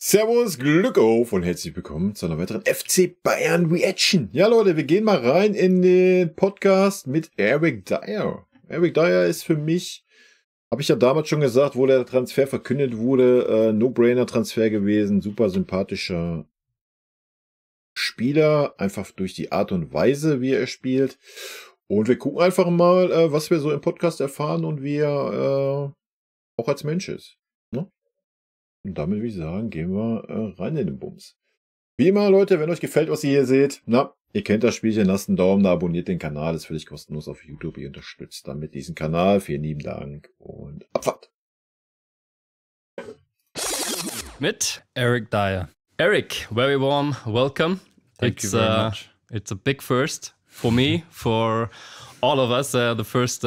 Servus, Glück auf und herzlich willkommen zu einer weiteren FC Bayern Reaction. Ja Leute, wir gehen mal rein in den Podcast mit Eric Dier. Eric Dier ist für mich, habe ich ja damals schon gesagt, wo der Transfer verkündet wurde, No-Brainer-Transfer gewesen, super sympathischer Spieler, einfach durch die Art und Weise, wie er spielt. Und wir gucken einfach mal, was wir so im Podcast erfahren und wie er auch als Mensch ist. Ne? Und damit würde ich sagen, gehen wir rein in den Bums. Wie immer, Leute, wenn euch gefällt, was ihr hier seht, na, ihr kennt das Spielchen, lasst einen Daumen da, abonniert den Kanal, ist völlig kostenlos auf YouTube, ihr unterstützt damit diesen Kanal. Vielen lieben Dank und Abfahrt. Mit Eric Dier. Eric, very warm welcome. Thank you very much. It's a big first for me, for all of us, the first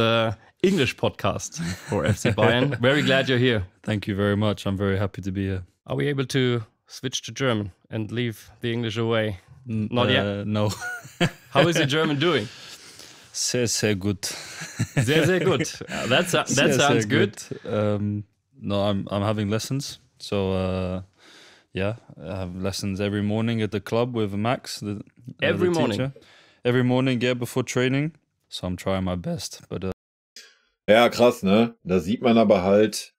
English podcast for FC Bayern. Very glad you're here. Thank you very much. I'm very happy to be here. Are we able to switch to German and leave the English away? Not yet? No. How is your German doing? Sehr, sehr gut. Sehr, sehr gut. That sounds good. No, I'm having lessons. So, yeah, I have lessons every morning at the club with Max, Every the morning? teacher. Every morning, yeah, before training. So I'm trying my best. But Ja, krass, ne? Da sieht man aber halt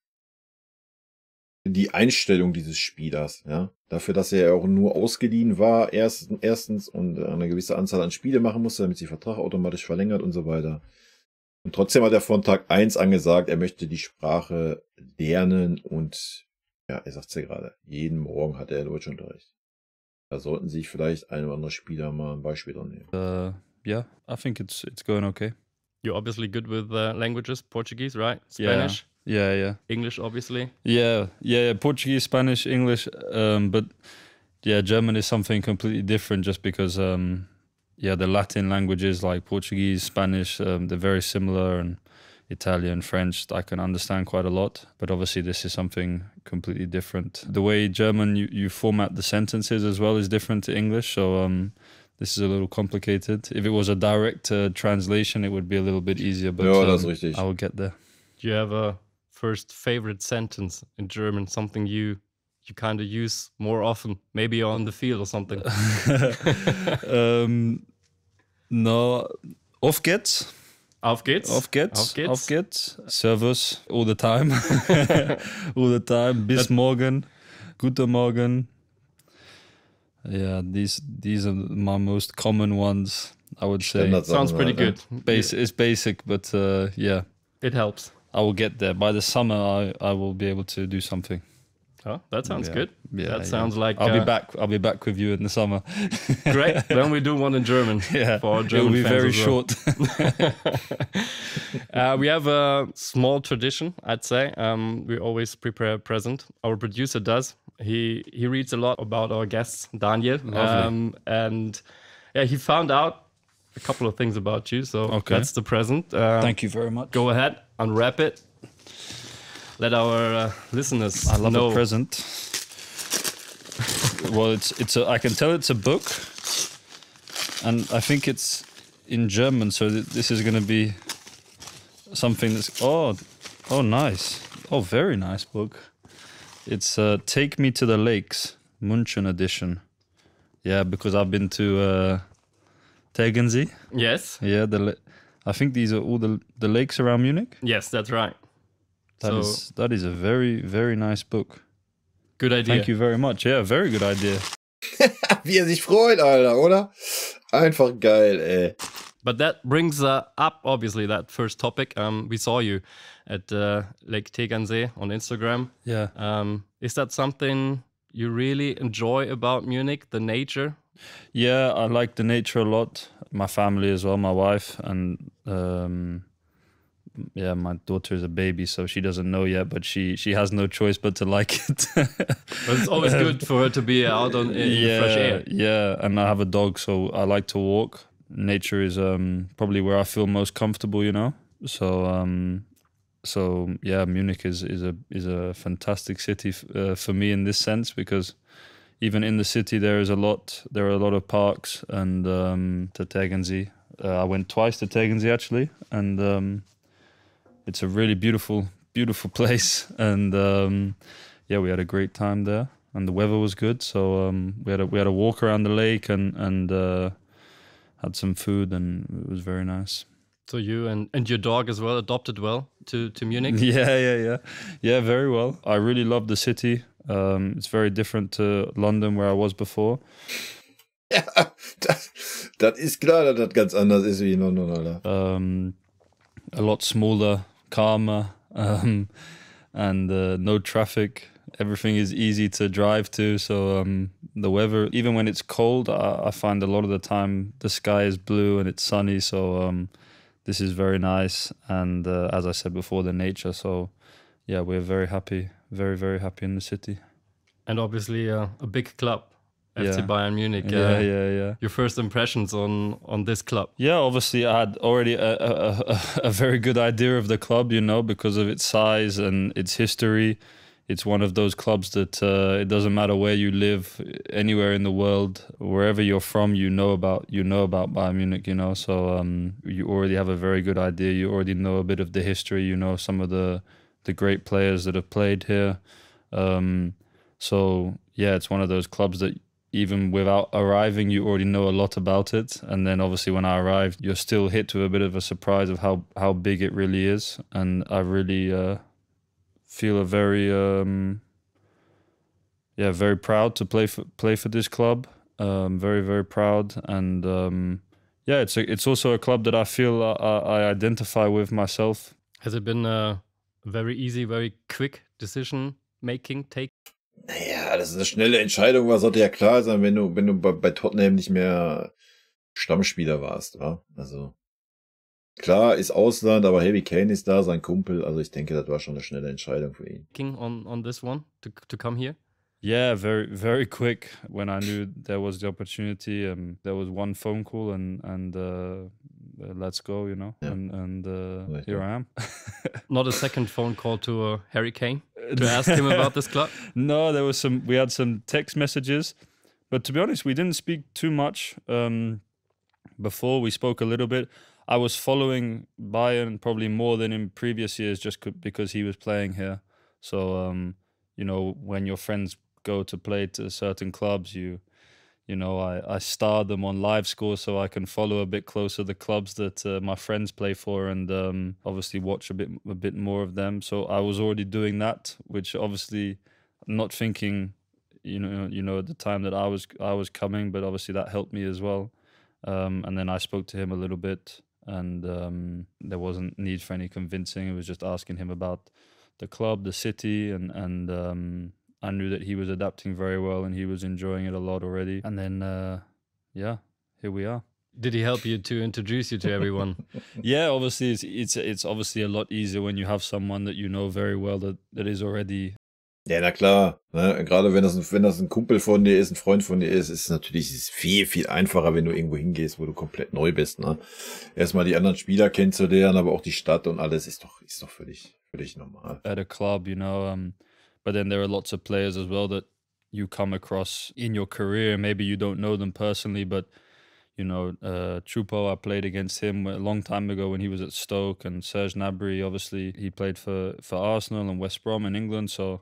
die Einstellung dieses Spielers, ja. Dafür, dass er auch nur ausgeliehen war, erstens und eine gewisse Anzahl an Spiele machen musste, damit sich der Vertrag automatisch verlängert und so weiter. Und trotzdem hat er von Tag 1 an gesagt, er möchte die Sprache lernen und, ja, er sagt es ja gerade, jeden Morgen hat er Deutschunterricht. Da sollten sich vielleicht ein oder andere Spieler mal ein Beispiel dran nehmen. yeah, I think it's going okay. You're obviously good with languages, Portuguese, right? Spanish? Yeah. English, obviously? Yeah. Portuguese, Spanish, English. But yeah, German is something completely different just because, the Latin languages like Portuguese, Spanish, they're very similar, and Italian, French, I can understand quite a lot. But obviously this is something completely different. The way German, you format the sentences as well is different to English. So this is a little complicated. If it was a direct translation, it would be a little bit easier. But ja, das ist richtig. I will get there. Do you have a first favorite sentence in German? Something you kind of use more often, maybe on the field or something? No, auf geht's. Auf geht's. Auf geht's. Servus all the time. All the time. Bis morgen. Guten Morgen. Yeah, these are my most common ones, I would say. Sounds pretty good. It's basic, but yeah. It helps. I will get there. By the summer, I will be able to do something. Oh, that sounds good. Yeah, that sounds like... I'll be back. I'll be back with you in the summer. Great. Then we do one in German. Yeah, for our German it will be fans very as well. short. We have a small tradition, I'd say. We always prepare a present. Our producer does. He reads a lot about our guests, Daniel. And yeah, he found out a couple of things about you. So that's the present. Thank you very much. Go ahead, unwrap it. Let our listeners I love know. a present. Well, I can tell it's a book, and I think it's in German. So this is going to be something that's oh nice, very nice book. It's Take Me to the Lakes, Münchner edition. Yeah, because I've been to Tegernsee. Yes. Yeah, I think these are all the lakes around Munich. Yes, that's right. That is a very, very nice book. Good idea. Thank you very much. Yeah, very good idea. Wie er sich freut, Alter, oder? Einfach geil, ey. But that brings up, obviously, that first topic. We saw you at Lake Tegernsee on Instagram. Yeah. Is that something you really enjoy about Munich, the nature? Yeah, I like the nature a lot. My family as well, my wife, and my daughter is a baby, so she doesn't know yet, but she has no choice but to like it. But it's always good for her to be out in fresh air. Yeah, and I have a dog, so I like to walk. Nature is probably where I feel most comfortable, you know. So yeah, Munich is a fantastic city for me in this sense, because even in the city there are a lot of parks, and to Tegernsee. I went twice to Tegernsee actually, and it's a really beautiful place, and we had a great time there. and the weather was good. So we had a walk around the lake and had some food, and it was very nice. So you and your dog as well adopted well to Munich? Yeah, very well. I really love the city. It's very different to London where I was before. Ja, das ist klar, dass das ganz anders ist wie in London, Alter. A lot smaller, calmer, and no traffic. Everything is easy to drive to. So the weather, even when it's cold, I find a lot of the time the sky is blue and it's sunny. So this is very nice. And as I said before, the nature. So yeah, we're very happy, very, very happy in the city. And obviously a big club, FC Yeah. Bayern Munich. Yeah. Your first impressions on this club? Yeah, obviously I had already a very good idea of the club, you know, because of its size and its history. It's one of those clubs that it doesn't matter where you live, anywhere in the world, wherever you're from, you know about Bayern Munich, you know. So you already have a very good idea. You already know a bit of the history. You know some of the great players that have played here. So yeah, it's one of those clubs that even without arriving, you already know a lot about it. And then obviously when I arrived, you're still hit with a bit of a surprise of how big it really is. And I really feel very very proud to play for this club. Very, very proud. And yeah, it's also a club that I feel I identify with myself. Has it been a very easy, very quick decision making take? Naja, das ist eine schnelle Entscheidung, was sollte ja klar sein, wenn du bei Tottenham nicht mehr Stammspieler warst, ja? Also klar ist Ausland, aber Harry Kane ist da, sein Kumpel, also ich denke, das war schon eine schnelle Entscheidung für ihn. On this one to come here? Yeah, very, very quick. When I knew there was the opportunity, there was one phone call and let's go, you know. Yeah. And here I am. Not a second phone call to Harry Kane to ask him about this club? No, we had some text messages, but to be honest, we didn't speak too much. Before we spoke a little bit. I was following Bayern probably more than in previous years, just because he was playing here. So you know, when your friends go to play to certain clubs, you know, I star them on live score so I can follow a bit closer the clubs that my friends play for, and obviously watch a bit more of them. So I was already doing that, which obviously not thinking, you know, at the time that I was coming, but obviously that helped me as well. And then I spoke to him a little bit, and there wasn't need for any convincing. It was just asking him about the club, the city, and I knew that he was adapting very well and he was enjoying it a lot already. And then, yeah, here we are. Did he help you to introduce you to everyone? Yeah, obviously it's obviously a lot easier when you have someone that you know very well that is already. Ja, na klar, ne? Gerade wenn das ein Kumpel von dir ist, ein Freund von dir ist es natürlich viel, viel einfacher, wenn du irgendwo hingehst, wo du komplett neu bist, ne? Erstmal die anderen Spieler kennenzulernen, aber auch die Stadt und alles ist doch völlig normal. At a club, you know, but then there are lots of players as well that you come across in your career. Maybe you don't know them personally, but you know, Chupo, I played against him a long time ago when he was at Stoke, and Serge Gnabry, obviously, he played for Arsenal and West Brom in England, so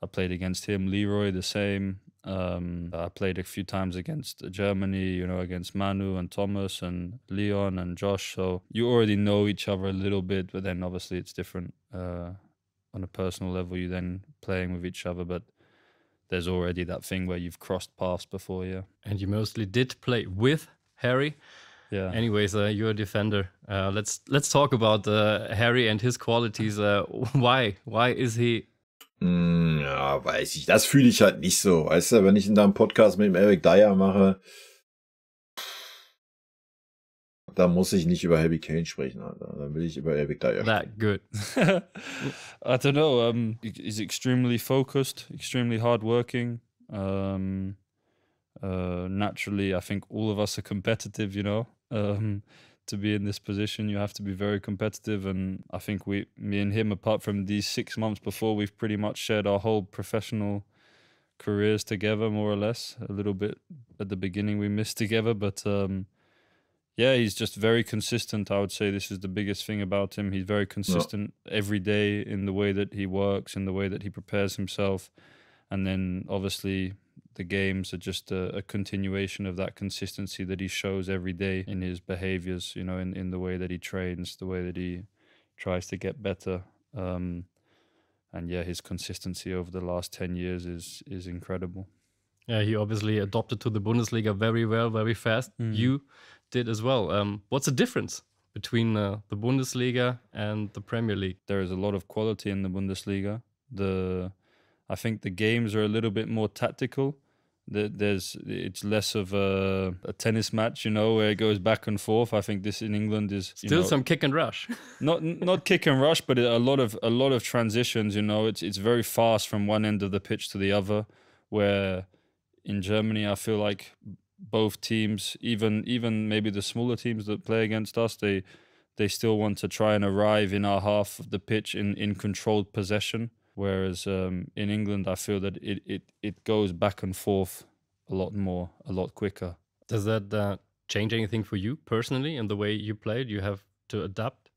I played against him. Leroy, the same. I played a few times against Germany, you know, against Manu and Thomas and Leon and Josh, so you already know each other a little bit, but then obviously it's different on a personal level. You then playing with each other, but there's already that thing where you've crossed paths before, yeah. And you mostly did play with Harry. Yeah. Anyways, you're a defender. Let's talk about Harry and his qualities. Why is he? Ja, weiß ich. Das fühle ich halt nicht so. Weißt du, wenn ich in deinem Podcast mit dem Eric Dier mache, da muss ich nicht über Harry Kane sprechen, Alter. Dann will ich über Eric Dier sprechen. That good. I don't know. He's extremely focused, extremely hardworking. Naturally, I think all of us are competitive, you know. To be in this position, you have to be very competitive, and I think me and him, apart from these 6 months before, we've pretty much shared our whole professional careers together, more or less. A little bit at the beginning we missed together, but yeah, he's just very consistent. I would say this is the biggest thing about him. He's very consistent every day in the way that he works, in the way that he prepares himself, And then obviously the games are just a continuation of that consistency that he shows every day in his behaviors, in the way that he trains, the way that he tries to get better. And yeah, his consistency over the last 10 years is incredible. Yeah, he obviously adopted to the Bundesliga very well, very fast. You did as well. What's the difference between the Bundesliga and the Premier League? There is a lot of quality in the Bundesliga. I think the games are a little bit more tactical. It's less of a tennis match, where it goes back and forth. I think this in England is still some kick and rush. not kick and rush, but a lot of transitions. It's very fast from one end of the pitch to the other. Where in Germany, I feel like both teams, even maybe the smaller teams that play against us, they still want to try and arrive in our half of the pitch in controlled possession. Whereas in England, I feel that it goes back and forth a lot quicker. Does that change anything for you personally in the way you played? You have to adapt?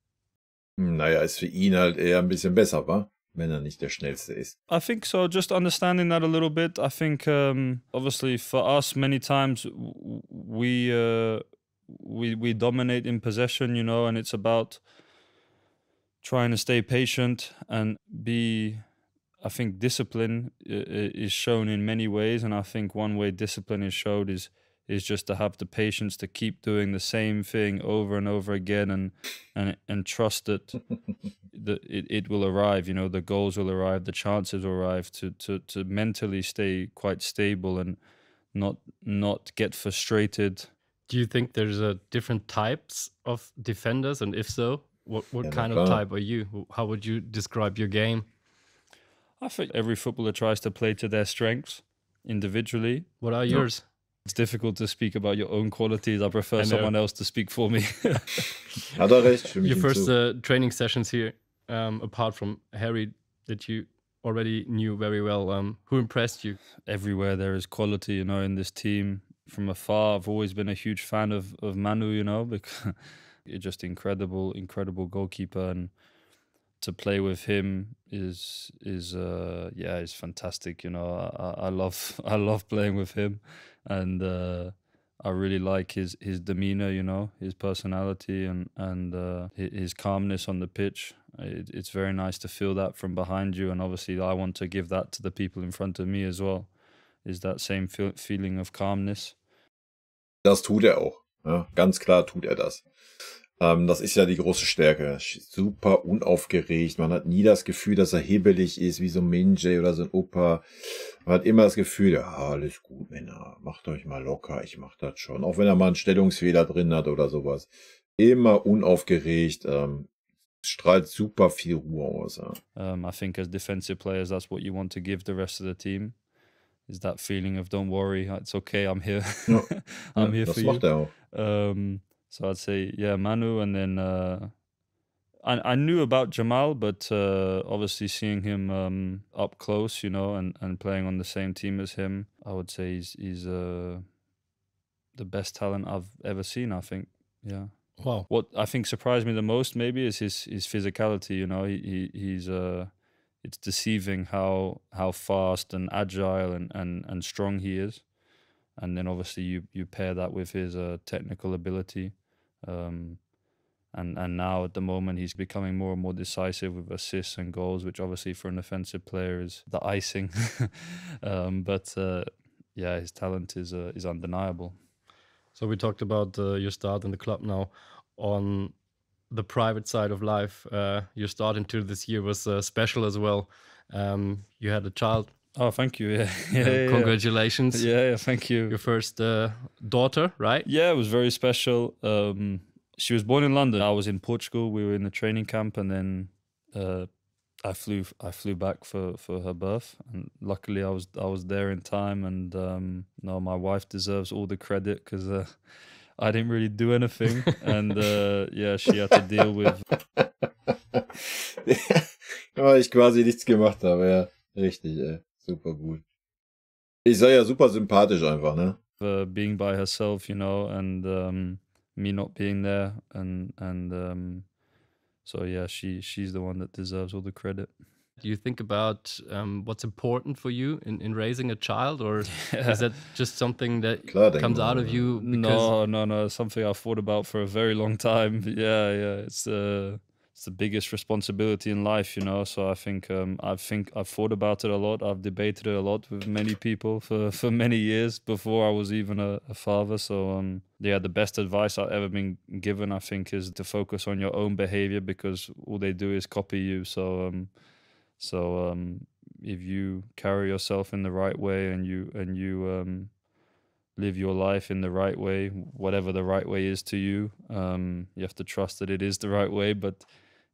Naja, ist für ihn halt eher ein bisschen besser, wa? Wenn er nicht der Schnellste ist. I think so, just understanding that a little bit. I think obviously for us, many times we dominate in possession, and it's about trying to stay patient and I think discipline is shown in many ways, and I think one way discipline is showed is just to have the patience to keep doing the same thing over and over again, and trust that it will arrive. The goals will arrive, the chances will arrive. To mentally stay quite stable and not get frustrated. Do you think there's different types of defenders, and if so, what kind of type are you? How would you describe your game? I think every footballer tries to play to their strengths individually. What are yours? It's difficult to speak about your own qualities. I prefer someone else to speak for me. Hat er recht. Your first training sessions here, apart from Harry, that you already knew very well, who impressed you? Everywhere there is quality, in this team. From afar, I've always been a huge fan of Manu, because he's just incredible goalkeeper, and to play with him is fantastic. I love playing with him, and I really like his demeanor, his personality, and his calmness on the pitch. It's very nice to feel that from behind you, and obviously I want to give that to the people in front of me as well. Is that same feeling of calmness. Das tut er auch. Ja, ganz klar tut er das. Das ist ja die große Stärke. Super unaufgeregt. Man hat nie das Gefühl, dass er hibbelig ist, wie so ein Minje oder so ein Opa. Man hat immer das Gefühl, ja, alles gut, Männer. Macht euch mal locker, ich mach das schon. Auch wenn er mal einen Stellungsfehler drin hat oder sowas. Immer unaufgeregt. Strahlt super viel Ruhe aus. Ja. I think as defensive players, that's what you want to give the rest of the team. Is that feeling of don't worry, it's okay, I'm here. Ja. I'm here for you. Das macht er auch. So I'd say, Manu, and then I knew about Jamal, but obviously seeing him up close, and playing on the same team as him, I would say he's the best talent I've ever seen, I think. Yeah. Wow. What I think surprised me the most maybe is his physicality. He's it's deceiving how fast and agile and strong he is. And then obviously you pair that with his technical ability. And now at the moment he's becoming more and more decisive with assists and goals, which obviously for an offensive player is the icing. But his talent is undeniable. So we talked about your start in the club now. On the private side of life, your start into this year was special as well. You had a child. Oh, thank you. Yeah. Congratulations. Yeah, thank you. Your first daughter, right? Yeah, it was very special. She was born in London. I was in Portugal. We were in the training camp, and then I flew back for her birth. And luckily, I was there in time. And no, my wife deserves all the credit because I didn't really do anything. And she had to deal with. Weil ich quasi nichts gemacht habe, ja. Richtig, ey. Super gut. Ich sei ja super sympathisch einfach, ne? Being by herself, and me not being there, and so yeah, she's the one that deserves all the credit. Do you think about what's important for you in raising a child, or is that just something that Klar, denken comes wir out mal, of ne? you? Because No. Something I've thought about for a very long time. Yeah. It's the biggest responsibility in life, you know. So I think I've thought about it a lot. I've debated it a lot with many people for many years before I was even a father. So yeah, the best advice I've ever been given, I think, is to focus on your own behavior, because all they do is copy you. So if you carry yourself in the right way and you live your life in the right way, whatever the right way is to you, you have to trust that it is the right way. But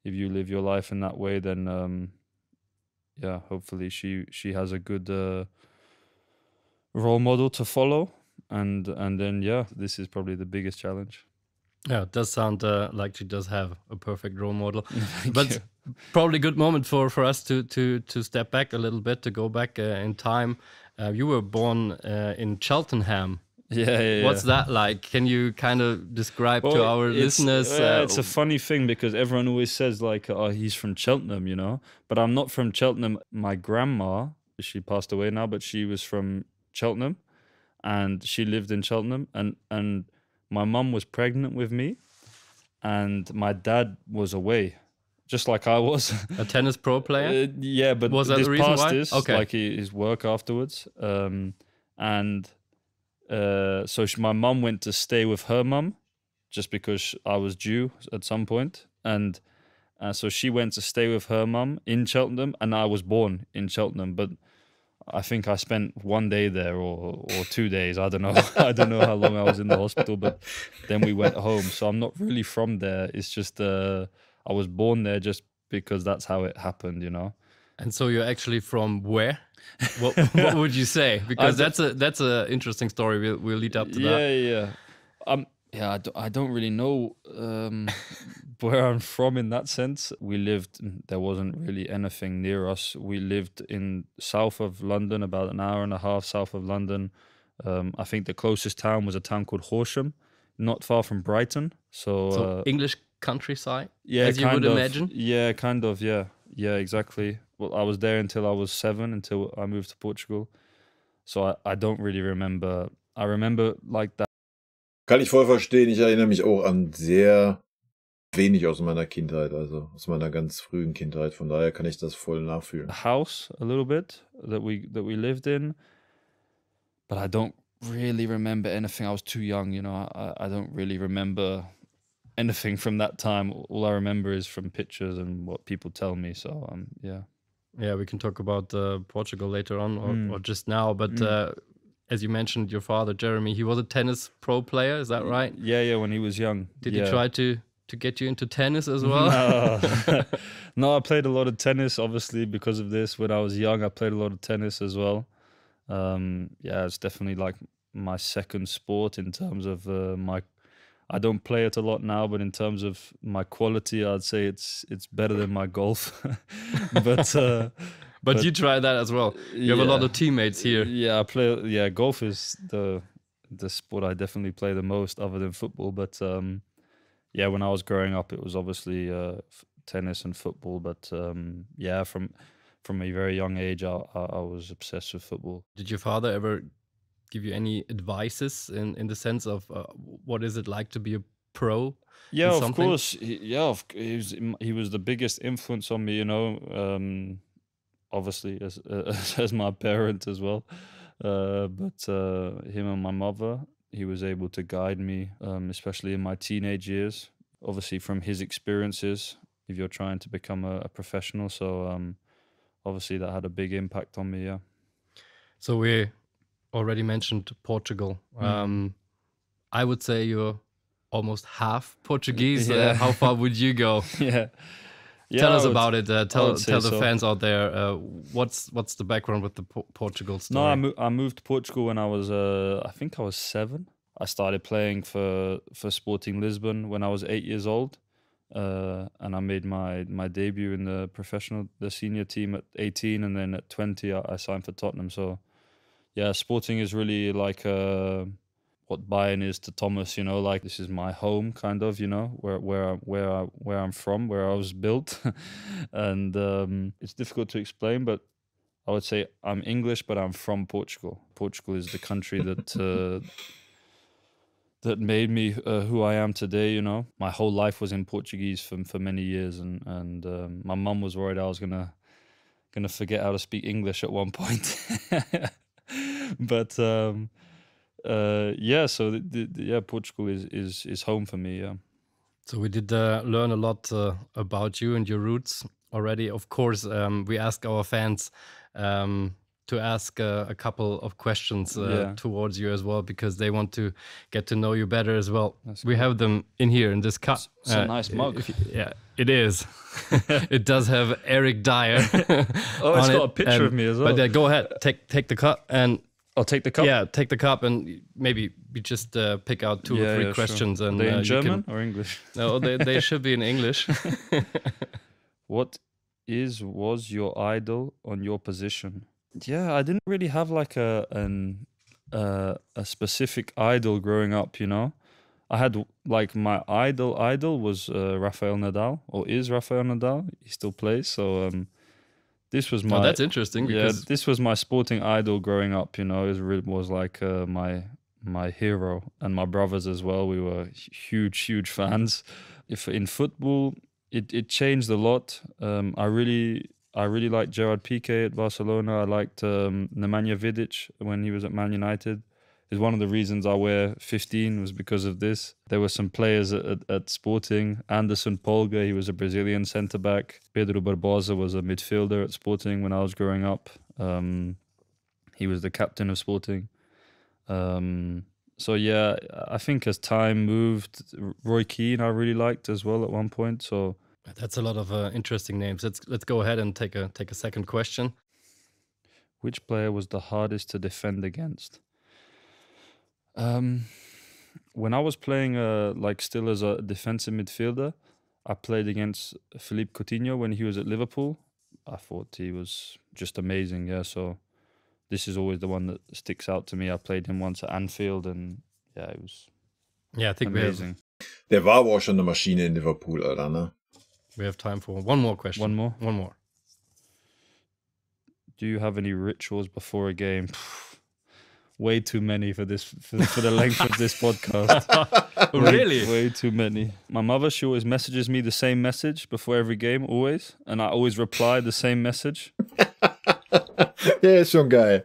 if you live your life in that way, then yeah, hopefully she has a good role model to follow, and then yeah, this is probably the biggest challenge. yeah, it does sound like she does have a perfect role model. Thank But you. probably a good moment for us to step back a little bit, to go back in time. You were born in Cheltenham. Yeah. What's that like? Can you kind of describe to Well, our listeners? It's a funny thing, because everyone always says like, "Oh, he's from Cheltenham," you know. But I'm not from Cheltenham. My grandma, she passed away now, but she was from Cheltenham, and she lived in Cheltenham. And my mum was pregnant with me, and my dad was away, just like I was. A tennis pro player? Yeah, but Was that this the reason past why? this, Okay. like his work afterwards, so my mum went to stay with her mum, just because I was due at some point, and so she went to stay with her mum in Cheltenham, and I was born in Cheltenham, but I think I spent 1 day there or 2 days. I don't know. I don't know how long I was in the hospital, but then we went home. So I'm not really from there. It's just I was born there just because that's how it happened, you know. And so you're actually from where? What would you say? Because that's a interesting story. We'll lead up to that. Yeah. I don't really know where I'm from in that sense. There wasn't really anything near us. We lived in south of London, about an hour and a half south of London. I think the closest town was a town called Horsham, not far from Brighton. So English countryside, yeah, as you would imagine? Yeah, kind of, yeah. Yeah, exactly. Well, I was there until I was 7, until I moved to Portugal. So I don't really remember. I remember like that. Kann ich voll verstehen. Ich erinnere mich auch an sehr wenig aus meiner Kindheit, also aus meiner ganz frühen Kindheit. Von daher kann ich das voll nachfühlen. House a little bit that we lived in, but I don't really remember anything. I was too young, you know. I don't really remember anything from that time. All I remember is from pictures and what people tell me. So yeah. Yeah, we can talk about Portugal later on, or just now. But as you mentioned, your father, Jeremy, he was a tennis pro player. Is that right? Yeah. When he was young. Did he try to get you into tennis as well? No, I played a lot of tennis, obviously, because of this. When I was young, I played a lot of tennis as well. Yeah, it's definitely like my second sport in terms of I don't play it a lot now, but in terms of my quality, I'd say it's better than my golf. But you try that as well. You have a lot of teammates here. Yeah, I play. Yeah, golf is the sport I definitely play the most, other than football. But yeah, when I was growing up, it was obviously tennis and football. But yeah, from a very young age, I was obsessed with football. Did your father ever give you any advices in the sense of what is it like to be a pro? Yeah, of course. He was the biggest influence on me, you know. Obviously, as my parent as well. But him and my mother, he was able to guide me, especially in my teenage years. Obviously, from his experiences, if you're trying to become a professional. So obviously, that had a big impact on me. Yeah. So we already mentioned Portugal. I would say you're almost half Portuguese. Yeah. How far would you go? Yeah. Tell us about it. Tell the so. fans out there what's the background with the Portugal story. No, I moved to Portugal when I was I think I was 7. I started playing for Sporting Lisbon when I was 8 years old, and I made my debut in the senior team at 18, and then at 20 I signed for Tottenham. So yeah, Sporting is really like what Bayern is to Thomas, you know, like this is my home kind of, you know, where I'm from, where I was built. And it's difficult to explain, but I would say I'm English, but I'm from Portugal. Portugal is the country that that made me who I am today, you know. My whole life was in Portuguese for many years, and my mum was worried I was gonna forget how to speak English at one point. But yeah, so yeah, Portugal is home for me. Yeah. So we did learn a lot about you and your roots already. Of course, we ask our fans to ask a couple of questions towards you as well, because they want to get to know you better as well. We have them in here in this cup. It's a nice mug. Yeah, it is. It does have Eric Dier. Oh, it's got a picture of me as well. But go ahead, take the cup and. I'll take the cup. Yeah, take the cup and maybe we just pick out two or three questions. Sure. And are they in German or English? No, they should be in English. What was your idol on your position? Yeah, I didn't really have like a specific idol growing up, you know. I had like my idol was Rafael Nadal, or is Rafael Nadal. He still plays, so this was my. Oh, that's interesting. Because this was my sporting idol growing up. You know, it was like my hero, and my brothers as well. We were huge fans. If in football, it changed a lot. I really liked Gerard Piqué at Barcelona. I liked Nemanja Vidic when he was at Man United. It's one of the reasons I wear 15 was because of this. There were some players at Sporting. Anderson Polga, he was a Brazilian centre-back. Pedro Barbosa was a midfielder at Sporting when I was growing up. He was the captain of Sporting. So yeah, I think as time moved, Roy Keane I really liked as well at one point. So that's a lot of interesting names. Let's go ahead and take a second question. Which player was the hardest to defend against? When I was playing like still as a defensive midfielder, I played against Philippe Coutinho when he was at Liverpool. I thought he was just amazing. Yeah, so this is always the one that sticks out to me. I played him once at Anfield, and yeah, it was I think amazing. Der war aber auch schon eine Maschine in Liverpool, Alter, ne? We have time for one more question. One more. Do you have any rituals before a game? Way too many for this for the length of this podcast. Really? Way too many. My mother, she always messages me the same message before every game, always, and I always reply the same message. Der ist schon geil.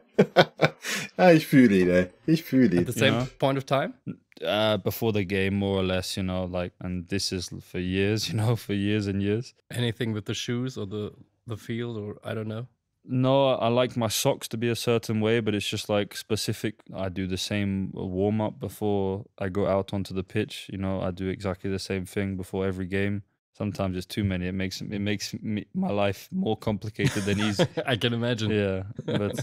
Ja, ich fühle ihn, ey. Ich fühle ihn. At the same point of time? Before the game, more or less, you know, like, and this is for years, you know, for years and years. Anything with the shoes or the field, or I don't know? No, I like my socks to be a certain way, but it's just like specific. I do the same warm up before I go out onto the pitch. You know, I do exactly the same thing before every game. Sometimes it's too many. It makes my life more complicated than easy. I can imagine. Yeah, but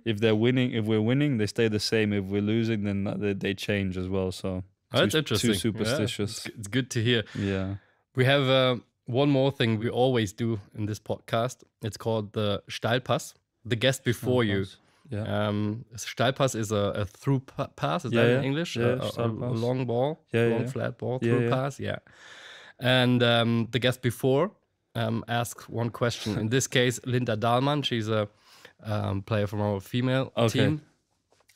if we're winning, they stay the same. If we're losing, then they change as well. So that's interesting. Too superstitious. Yeah, it's good to hear. Yeah, we have one more thing we always do in this podcast. It's called the Steilpass, the guest before you. Yeah. Steilpass is a through pass. Is that in English? Yeah, a long ball, flat ball, through pass. Yeah. And the guest before asked one question. In this case, Linda Dahlmann. She's a player from our female team.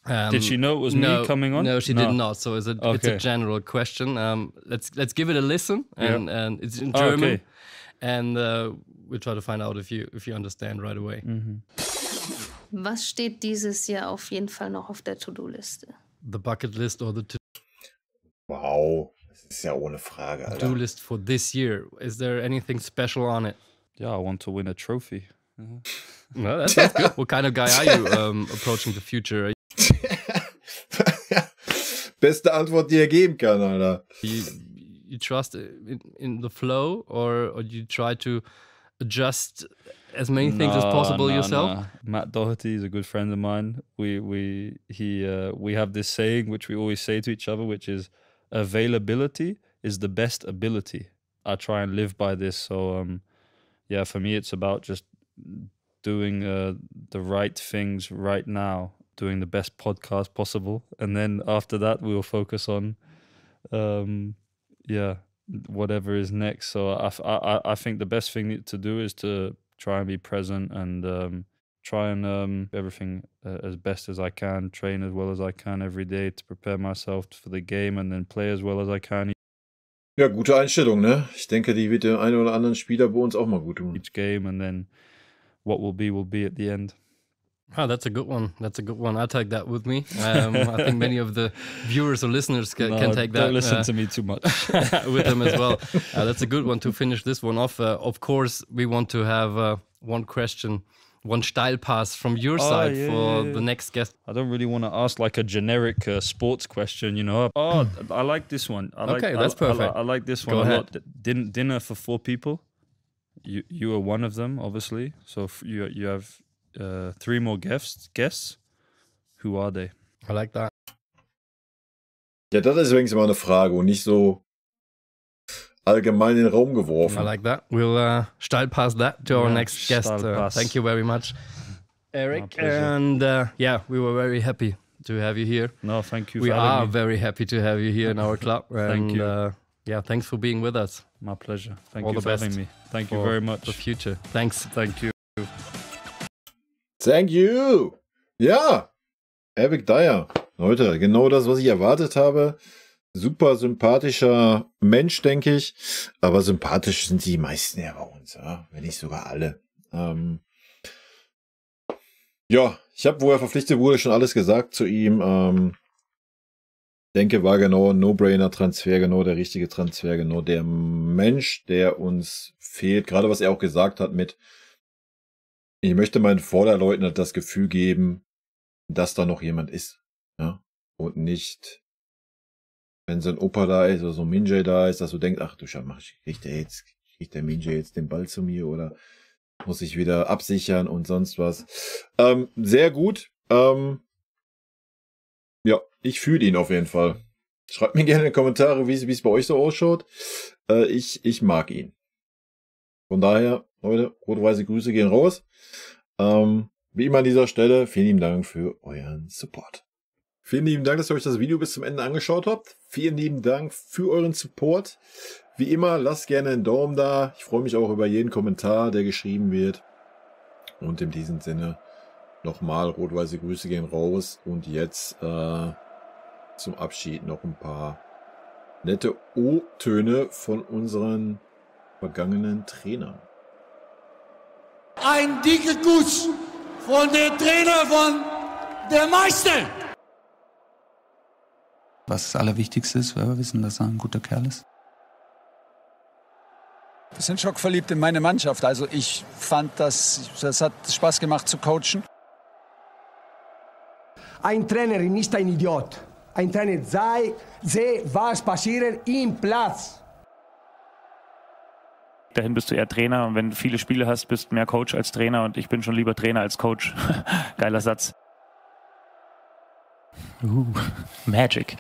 Did she know it was me coming on? No, she did not. So it's a general question. Let's give it a listen, and it's in German, and we'll try to find out if you understand right away. Mm-hmm. Was steht dieses Jahr auf jeden Fall noch auf der To-Do-Liste? The bucket list or the Wow, das ist ja ohne Frage, Alter. To-do list for this year. Is there anything special on it? Yeah, I want to win a trophy. Well, that's good. What kind of guy are you approaching the future? Beste Antwort, die er geben kann, Alter. You trust in the flow, or you try to adjust as many things as possible yourself? No. Matt Doherty is a good friend of mine. We have this saying which we always say to each other, which is availability is the best ability. I try and live by this. So yeah, for me it's about just doing the right things right now doing the best podcast possible. And then after that, we will focus on, whatever is next. So I think the best thing to do is to try and be present and try and everything as best as I can, train as well as I can every day to prepare myself for the game and then play as well as I can. Ja, gute Einstellung, ne? Ich denke, die wird dem einen oder anderen Spieler bei uns auch mal gut tun. Each game and then what will be at the end. Oh, that's a good one. That's a good one. I'll take that with me. I think many of the viewers or listeners can take that. Don't listen to me too much. With them as well. That's a good one to finish this one off. Of course, we want to have one question, one style pass from your side for the next guest. I don't really want to ask like a generic sports question, you know. Oh, I like this one. That's perfect. I like this one Go a ahead. lot. Dinner for 4 people. You are one of them, obviously. So you have 3 more guests. Who are they? I like that. Ja, das ist übrigens immer eine Frage und nicht so allgemein in den Raum geworfen. I like that. We'll style pass that to our next guest. Thank you very much, Eric. And we were very happy to have you here. No, thank you. We are very happy to have you here in our club. Thank you. Thanks for being with us. My pleasure. Thank All you the for best having me. Thank you very much. For the future. Thanks. Thank you. Thank you. Ja, Eric Dier. Leute, genau das, was ich erwartet habe. Super sympathischer Mensch, denke ich. Aber sympathisch sind die meisten ja bei uns, ja? Wenn nicht sogar alle. Ich habe, wo er verpflichtet wurde, schon alles gesagt zu ihm. Denke, war genau ein No-Brainer-Transfer, genau der richtige Transfer, genau der Mensch, der uns fehlt. Gerade was er auch gesagt hat mit, ich möchte meinen Vorderleuten das Gefühl geben, dass da noch jemand ist. Ja? Und nicht, wenn so ein Opa da ist oder so ein Minjay da ist, dass du denkst, ach du Schau, kriegt der Minjay jetzt den Ball zu mir oder muss ich wieder absichern und sonst was. Sehr gut. Ich fühle ihn auf jeden Fall. Schreibt mir gerne in die Kommentare, wie es bei euch so ausschaut. Ich mag ihn. Von daher, Leute, rot-weiße Grüße gehen raus. Wie immer an dieser Stelle, vielen lieben Dank für euren Support. Vielen lieben Dank, dass ihr euch das Video bis zum Ende angeschaut habt. Vielen lieben Dank für euren Support. Wie immer, lasst gerne einen Daumen da. Ich freue mich auch über jeden Kommentar, der geschrieben wird. Und in diesem Sinne nochmal rot-weiße Grüße gehen raus. Und jetzt zum Abschied noch ein paar nette O-Töne von unseren vergangenen Trainern. Ein dicker Kuss von der Trainer von der Meister. Was das Allerwichtigste ist, weil wir wissen, dass er ein guter Kerl ist. Wir sind schockverliebt in meine Mannschaft. Also ich fand, das hat Spaß gemacht zu coachen. Ein Trainer ist nicht ein Idiot. Ein Trainer sehe, was passiert im Platz. Dahin bist du eher Trainer und wenn du viele Spiele hast, bist du mehr Coach als Trainer und ich bin schon lieber Trainer als Coach. Geiler Satz. Magic.